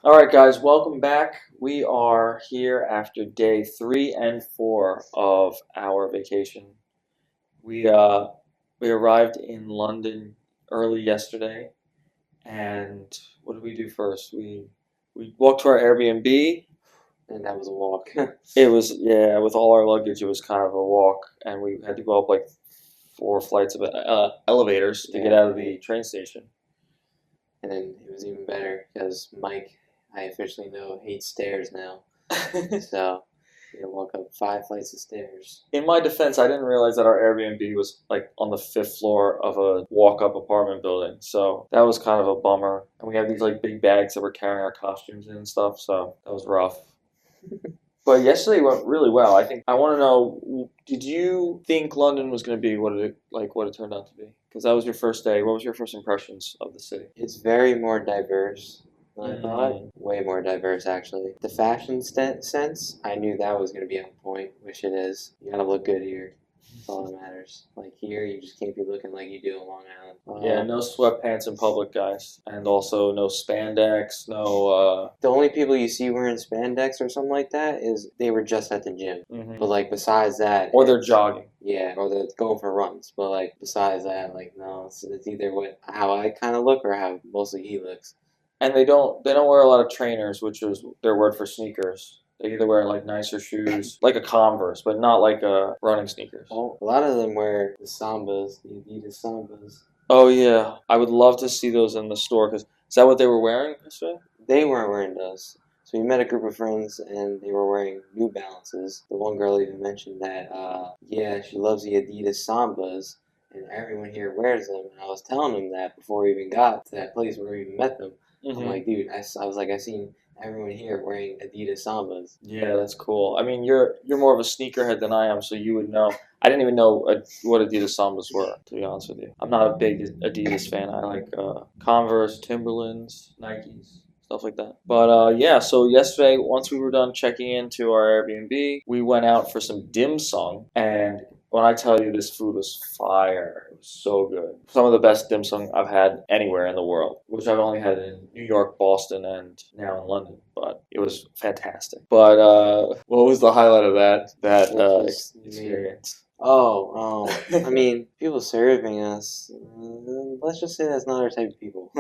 All right, guys, welcome back. We are here after day 3 and 4 of our vacation. We uh, we arrived in London early yesterday, and what did we do first? We walked to our Airbnb. And that was a walk. It was, yeah, with all our luggage, it was kind of a walk, and we had to go up like 4 flights of elevators to get Yeah. out of the train station. And then it was even better because Mike, I officially know, hates stairs now. So we had to walk up 5 flights of stairs. In my defense, I didn't realize that our Airbnb was like on the fifth floor of a walk-up apartment building, so that was kind of a bummer. And we had these like big bags that we're carrying our costumes in and stuff, so that was rough. But yesterday went really well. I want to know, did you think London was going to be what it turned out to be? Because that was your first day. What was your first impressions of the city? It's very more diverse than I thought. Mm. Way more diverse, actually. The fashion sense, I knew that was going to be on point, which it is. You gotta look good here. That's all that matters. Like here, you just can't be looking like you do in Long Island. Yeah, no sweatpants in public, guys, and also no spandex, no. The only people you see wearing spandex or something like that is they were just at the gym. Mhm. But like besides that, Or they're jogging. yeah, or they're going for runs. But like besides that, like no, it's either how I kind of look or how mostly he looks. And they don't wear a lot of trainers, which is their word for sneakers. They either wear like nicer shoes, like a Converse, but not like running sneakers. Oh, a lot of them wear the Sambas, the Adidas Sambas. Oh yeah, I would love to see those in the store. Cause is that what they were wearing yesterday? They weren't wearing those. So we met a group of friends and they were wearing New Balances. The one girl even mentioned that, yeah, she loves the Adidas Sambas and everyone here wears them. And I was telling them that before we even got to that place where we even met them. I'm Hmm. like, dude, I was like, I seen everyone here wearing Adidas Sambas. Yeah, that's cool. I mean, you're more of a sneakerhead than I am, so you would know. I didn't even know what Adidas Sambas were, to be honest with you. I'm not a big Adidas fan. I like Converse, Timberlands, Nikes, stuff like that. But yeah, so yesterday, once we were done checking into our Airbnb, we went out for some dim sum, and when I tell you this food was fire, it was so good. Some of the best dim sum I've had anywhere in the world, which I've only had in New York, Boston, and now in London. But it was fantastic. But what was the highlight of experience? I mean, people serving us, let's just say that's not our type of people.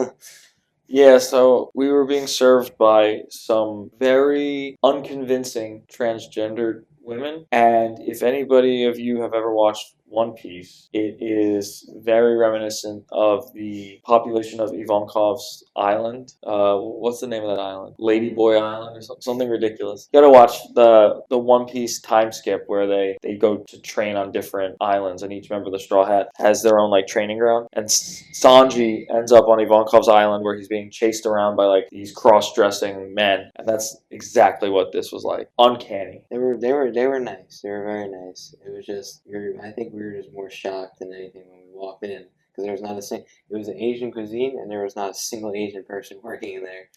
Yeah, so we were being served by some very unconvincing transgendered women. And if anybody of you have ever watched One Piece, it is very reminiscent of the population of Ivankov's island. What's the name of that island? Ladyboy Island or something ridiculous. You gotta watch the One Piece time skip where they go to train on different islands, and each member of the Straw Hat has their own like training ground. And Sanji ends up on Ivankov's island where he's being chased around by like these cross-dressing men, and that's exactly what this was like. Uncanny. They were nice. They were very nice. It was just I think we were just more shocked than anything when we walked in because there was not a single. It was an Asian cuisine, and there was not a single Asian person working in there.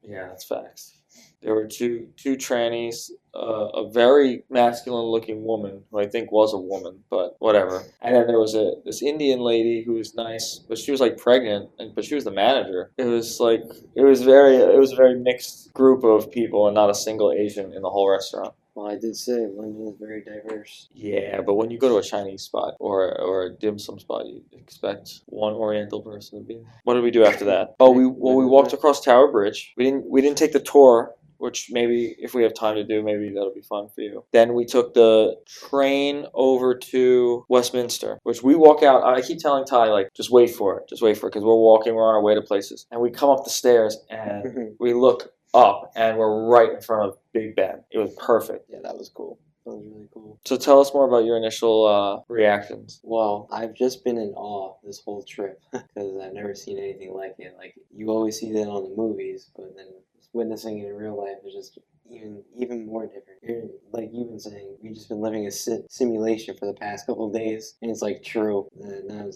Yeah, that's facts. There were two trannies, a very masculine looking woman who I think was a woman, but whatever. And then there was this Indian lady who was nice, but she was like pregnant, but she was the manager. It was a very mixed group of people, and not a single Asian in the whole restaurant. Well, I did say London is very diverse. Yeah, but when you go to a Chinese spot or a dim sum spot, you expect one Oriental person to be there. What did we do after that? Oh, we walked across Tower Bridge. We didn't take the tour, which maybe if we have time to do, maybe that'll be fun for you. Then we took the train over to Westminster, which we walk out. I keep telling Ty, like, just wait for it, because we're on our way to places. And we come up the stairs and we look up and we're right in front of Big Ben. It was perfect. Yeah, that was cool. That was really cool. So tell us more about your initial reactions. Well, I've just been in awe this whole trip because I've never seen anything like it. Like you always see that on the movies, but then witnessing it in real life is just even more different. Like you've been saying, we've just been living a simulation for the past couple of days, and it's like true, and now it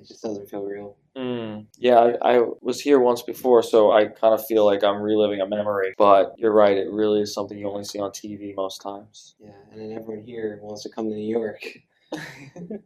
just doesn't feel real. Yeah, I was here once before, so I kind of feel like I'm reliving a memory. But you're right, it really is something you only see on TV most times. Yeah, and then everyone here wants to come to New York.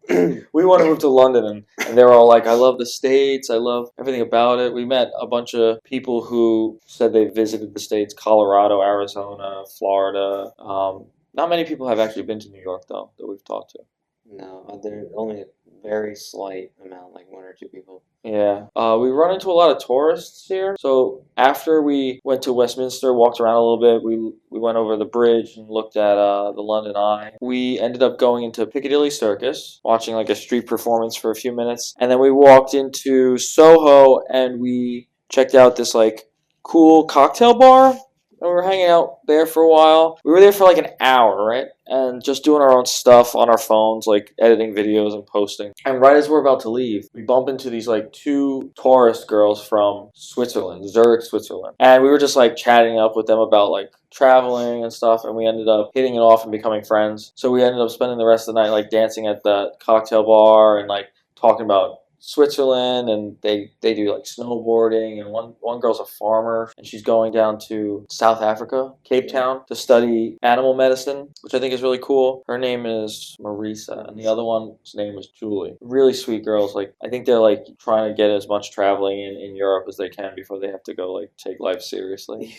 We want to move to London, and they were all like, I love the States. I love everything about it. We met a bunch of people who said they visited the States, Colorado, Arizona, Florida. Not many people have actually been to New York, though, that we've talked to. No, there's only a very slight amount, like one or two people. Yeah, we run into a lot of tourists here. So after we went to Westminster, walked around a little bit, we went over the bridge and looked at the London Eye. We ended up going into Piccadilly Circus, watching like a street performance for a few minutes, and then we walked into Soho and we checked out this like cool cocktail bar. And we were hanging out there for a while. We were there for like an hour, right? And just doing our own stuff on our phones, like editing videos and posting. And right as we're about to leave, we bump into these like two tourist girls from Switzerland, Zurich, Switzerland. And we were just like chatting up with them about like traveling and stuff, and we ended up hitting it off and becoming friends. So we ended up spending the rest of the night like dancing at the cocktail bar and like talking about Switzerland, and they do like snowboarding, and one girl's a farmer and she's going down to South Africa, Cape Town, to study animal medicine, which I think is really cool. Her name is Marisa and the other one's name is Julie. Really sweet girls. Like I think they're like trying to get as much traveling in Europe as they can before they have to go like take life seriously.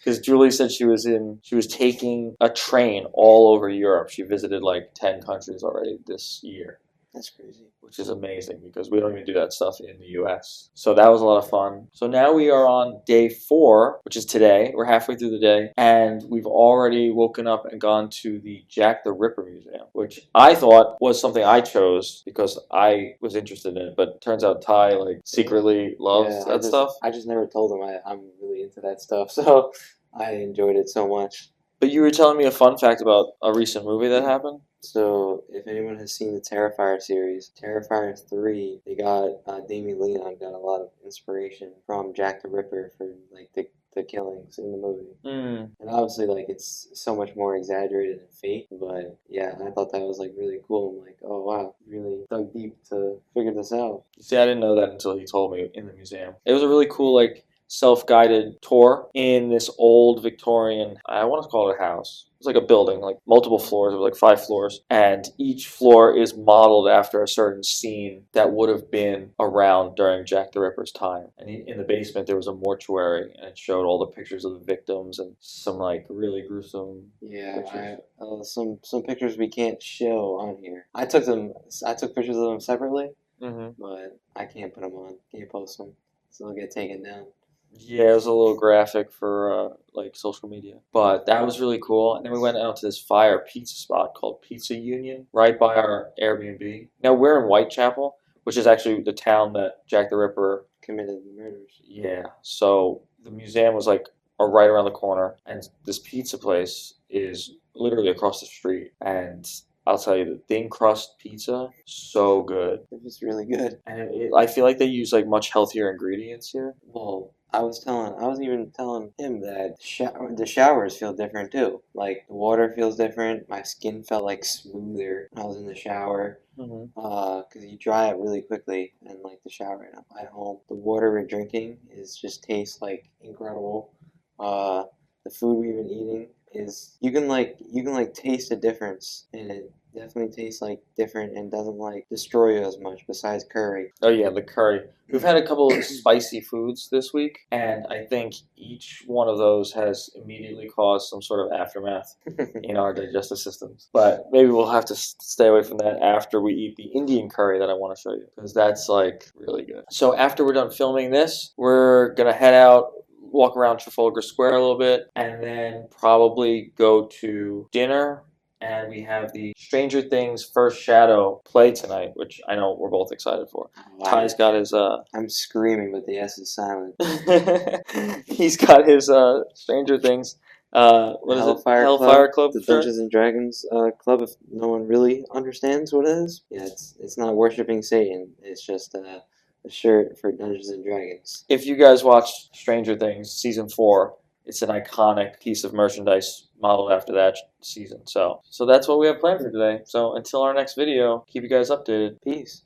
Because Julie said she was taking a train all over Europe. She visited like 10 countries already this year. That's crazy. Which is amazing because we don't even do that stuff in the US. So that was a lot of fun. So now we are on day 4, which is today. We're halfway through the day, and we've already woken up and gone to the Jack the Ripper Museum, which I thought was something I chose because I was interested in it. But turns out Ty like secretly loves that stuff. I just never told him I'm really into that stuff, so I enjoyed it so much. But you were telling me a fun fact about a recent movie that happened. So, if anyone has seen the Terrifier series, Terrifier 3, they got, Damien Leon got a lot of inspiration from Jack the Ripper for, like, the killings in the movie. Mm. And obviously, like, it's so much more exaggerated and fake, but yeah, I thought that was, like, really cool. I'm like, oh, wow, really dug deep to figure this out. See, I didn't know that until he told me in the museum. It was a really cool, like, self-guided tour in this old Victorian, I want to call it a house. It's like a building, like multiple floors. It was like 5 floors. And each floor is modeled after a certain scene that would have been around during Jack the Ripper's time. And in the basement, there was a mortuary, and it showed all the pictures of the victims and some like really gruesome pictures. Some pictures we can't show on here. I took pictures of them separately, but I can't put them on. Can't post them, so they'll get taken down. Yeah, it was a little graphic for like social media, but that was really cool. And then we went out to this fire pizza spot called Pizza Union right by our Airbnb. Now we're in Whitechapel, which is actually the town that Jack the Ripper Committed the murders. Yeah, so the museum was like right around the corner, and this pizza place is literally across the street. And I'll tell you, the thin crust pizza, so good. It was really good. And I feel like they use like much healthier ingredients here. Well, I was even telling him that the showers feel different too. Like the water feels different. My skin felt like smoother when I was in the shower. Because you dry out really quickly, and like the shower at home, the water we're drinking tastes like incredible. The food we've been eating is you can taste the difference, and it definitely tastes like different and doesn't like destroy you as much. Besides curry. Oh yeah, the curry. We've had a couple of spicy foods this week, and I think each one of those has immediately caused some sort of aftermath in our digestive systems. But maybe we'll have to stay away from that after we eat the Indian curry that I want to show you, because that's like really good. So after we're done filming this, we're gonna head out, walk around Trafalgar Square a little bit, and then probably go to dinner. And we have the Stranger Things First Shadow play tonight, which I know we're both excited for. Wow. Ty's got his I'm screaming, but the S is silent. He's got his Stranger Things what is it? Hellfire Club? The Dungeons and Dragons club, if no one really understands what it is. Yeah, it's not worshiping Satan. It's just a shirt for Dungeons and Dragons. If you guys watched Stranger Things season 4, it's an iconic piece of merchandise modeled after that season. So that's what we have planned for today. So until our next video, keep you guys updated. Peace.